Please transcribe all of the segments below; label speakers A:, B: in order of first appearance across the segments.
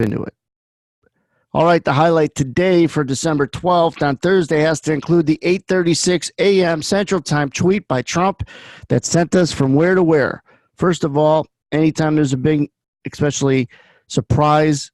A: into it. All right, the highlight today for December 12th on Thursday has to include the 8:36 a.m. Central Time tweet by Trump that sent us from where to where. First of all, anytime there's a big, especially surprise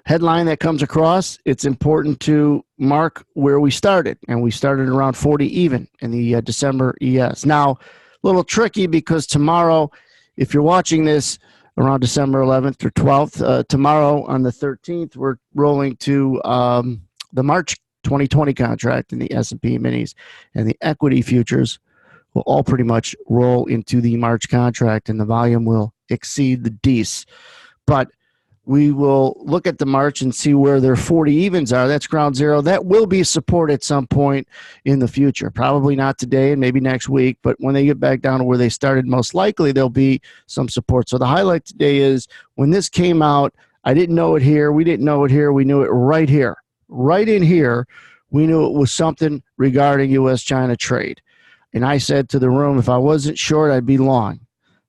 A: headline that comes across, it's important to mark where we started. And we started around 40 even in the December ES. Now, a little tricky because tomorrow, if you're watching this around December 11th or 12th, tomorrow on the 13th, we're rolling to the March 2020 contract in the S&P minis, and the equity futures will all pretty much roll into the March contract, and the volume will exceed the DEES. But we will look at the March and see where their 40 evens are. That's ground zero. That will be support at some point in the future. Probably not today and maybe next week, but when they get back down to where they started, most likely there'll be some support. So the highlight today is when this came out, I didn't know it here. We didn't know it here. We knew it right here. Right in here, we knew it was something regarding U.S.-China trade. And I said to the room, if I wasn't short, I'd be long.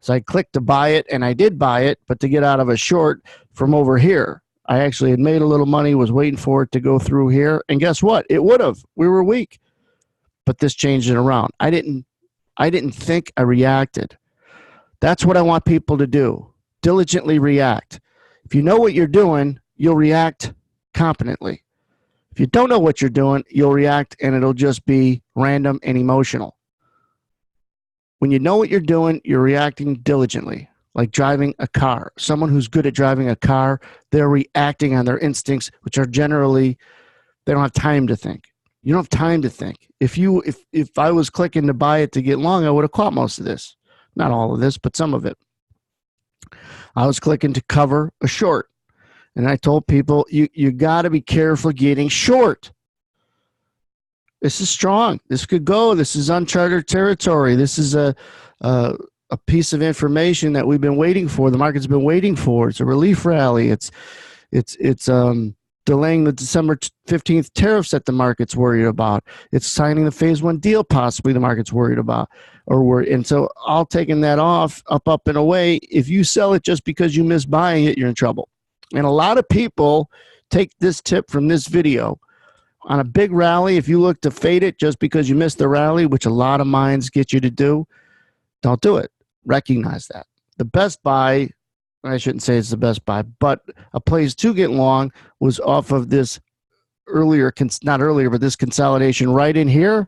A: So I clicked to buy it, and I did buy it, but to get out of a short from over here, I actually had made a little money, was waiting for it to go through here, and guess what? It would have. We were weak, but this changed it around. I didn't think, I reacted. That's what I want people to do. Diligently react. If you know what you're doing, you'll react competently. If you don't know what you're doing, you'll react, and it'll just be random and emotional. When you know what you're doing, you're reacting diligently, like driving a car. Someone who's good at driving a car, they're reacting on their instincts, which are generally, they don't have time to think. You don't have time to think. If I was clicking to buy it to get long, I would have caught most of this. Not all of this, but some of it. I was clicking to cover a short. And I told people, you got to be careful getting short. This is strong. This could go. This is uncharted territory. This is a piece of information that we've been waiting for. The market's been waiting for. It's a relief rally. It's delaying the December 15th tariffs that the market's worried about. It's signing the phase one deal possibly the market's worried about. And so all taking that off, up and away. If you sell it just because you miss buying it, you're in trouble. And a lot of people take this tip from this video. On a big rally, if you look to fade it just because you missed the rally, which a lot of minds get you to do, don't do it. Recognize that. The best buy, I shouldn't say it's the best buy, but a place to get long was off of this this consolidation right in here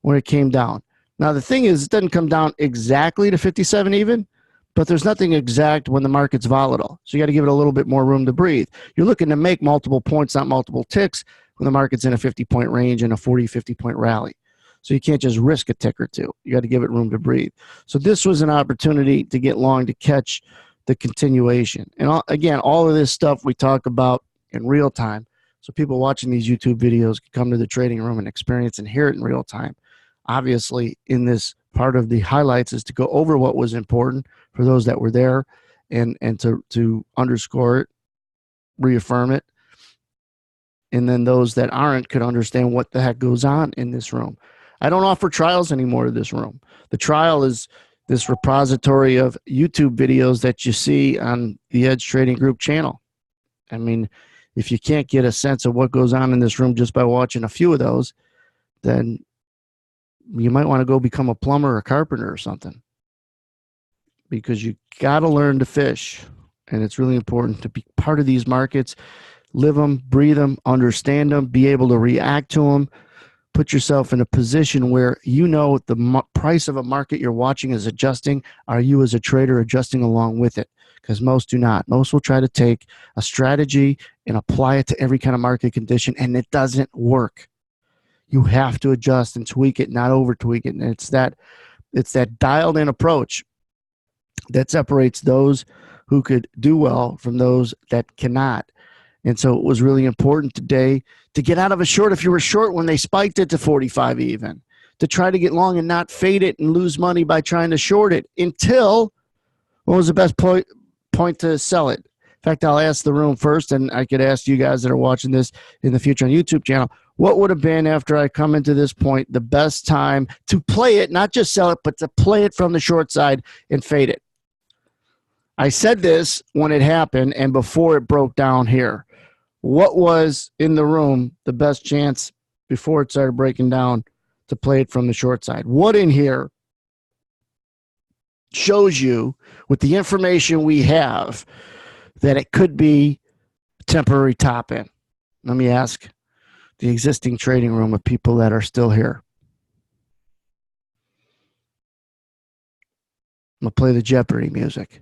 A: when it came down. Now, the thing is, it doesn't come down exactly to 57 even, but there's nothing exact when the market's volatile. So you got to give it a little bit more room to breathe. You're looking to make multiple points, not multiple ticks, when the market's in a 50-point range and a 40, 50-point rally. So you can't just risk a tick or two. You got to give it room to breathe. So this was an opportunity to get long to catch the continuation. And again, all of this stuff we talk about in real time. So people watching these YouTube videos can come to the trading room and experience and hear it in real time. Obviously, in this part of the highlights is to go over what was important for those that were there and to underscore it, reaffirm it. And then those that aren't could understand what the heck goes on in this room. I don't offer trials anymore to this room. The trial is this repository of YouTube videos that you see on the Edge Trading Group channel. I mean, if you can't get a sense of what goes on in this room just by watching a few of those, then you might want to go become a plumber or a carpenter or something, because you got to learn to fish. And it's really important to be part of these markets. Live them, breathe them, understand them, be able to react to them. Put yourself in a position where you know the price of a market you're watching is adjusting. Are you as a trader adjusting along with it? Because most do not. Most will try to take a strategy and apply it to every kind of market condition, and it doesn't work. You have to adjust and tweak it, not over tweak it. And it's that dialed in approach that separates those who could do well from those that cannot. And so it was really important today to get out of a short if you were short when they spiked it to 45 even, to try to get long and not fade it and lose money by trying to short it until, what was the best point to sell it? In fact, I'll ask the room first, and I could ask you guys that are watching this in the future on YouTube channel, what would have been, after I come into this point, the best time to play it, not just sell it, but to play it from the short side and fade it? I said this when it happened and before it broke down here. What was in the room the best chance before it started breaking down to play it from the short side? What in here shows you, with the information we have, that it could be a temporary top in? Let me ask the existing trading room of people that are still here. I'm going to play the Jeopardy music.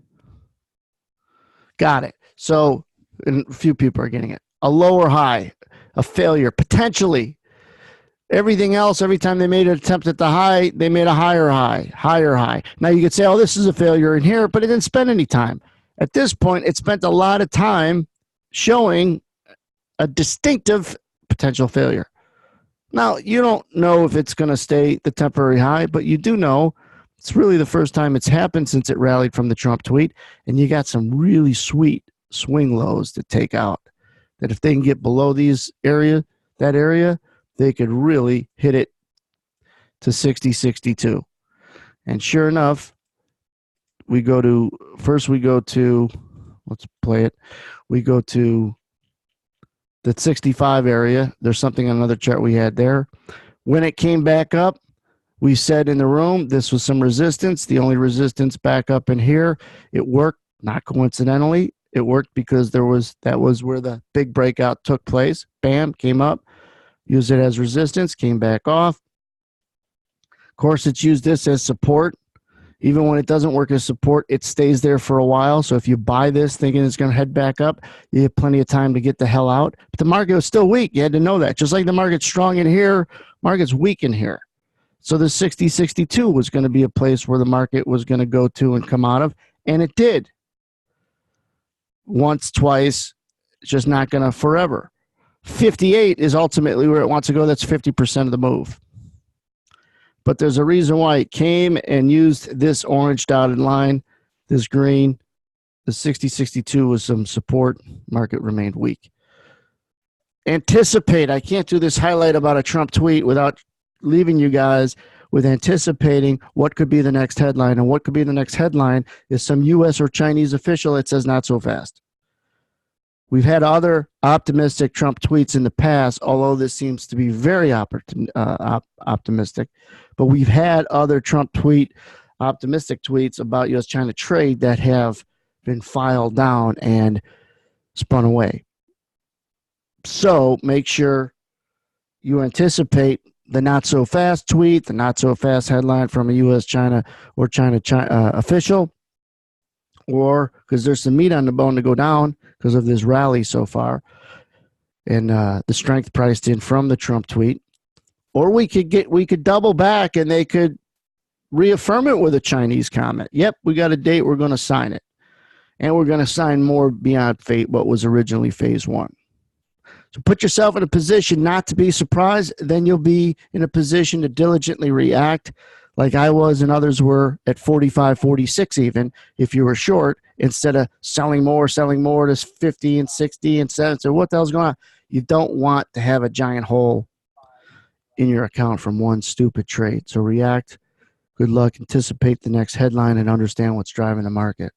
A: Got it. So, and a few people are getting it. A lower high, a failure, potentially. Everything else, every time they made an attempt at the high, they made a higher high, higher high. Now you could say, oh, this is a failure in here, but it didn't spend any time. At this point, it spent a lot of time showing a distinctive potential failure. Now, you don't know if it's going to stay the temporary high, but you do know it's really the first time it's happened since it rallied from the Trump tweet, and you got some really sweet swing lows to take out. That if they can get below that area, they could really hit it to 60, 62. And sure enough, we go to, let's play it. We go to the 65 area. There's something on another chart we had there. When it came back up, we said in the room, this was some resistance. The only resistance back up in here. It worked, not coincidentally. It worked because that was where the big breakout took place. Bam, came up, used it as resistance, came back off. Of course, it's used this as support. Even when it doesn't work as support, it stays there for a while. So if you buy this thinking it's going to head back up, you have plenty of time to get the hell out. But the market was still weak. You had to know that. Just like the market's strong in here, market's weak in here. So the 60, 62 was going to be a place where the market was going to go to and come out of, and it did. Once, twice, it's just not going to forever. 58 is ultimately where it wants to go. That's 50% of the move. But there's a reason why it came and used this orange dotted line, this green. The 60, 62 was some support. Market remained weak. Anticipate. I can't do this highlight about a Trump tweet without leaving you guys with anticipating what could be the next headline. And what could be the next headline is some U.S. or Chinese official that says not so fast. We've had other optimistic Trump tweets in the past, although this seems to be very optimistic. But we've had other Trump optimistic tweets about U.S.-China trade that have been filed down and spun away. So make sure you anticipate the not-so-fast tweet, the not-so-fast headline from a U.S., China, or China official, or because there's some meat on the bone to go down because of this rally so far and the strength priced in from the Trump tweet. Or we could double back and they could reaffirm it with a Chinese comment. Yep, we got a date, we're going to sign it. And we're going to sign more beyond what was originally phase one. So put yourself in a position not to be surprised, then you'll be in a position to diligently react like I was and others were at 45, 46 even, if you were short, instead of selling more to 50 and 60 and 70. So what the hell's going on? You don't want to have a giant hole in your account from one stupid trade. So react, good luck, anticipate the next headline, and understand what's driving the market.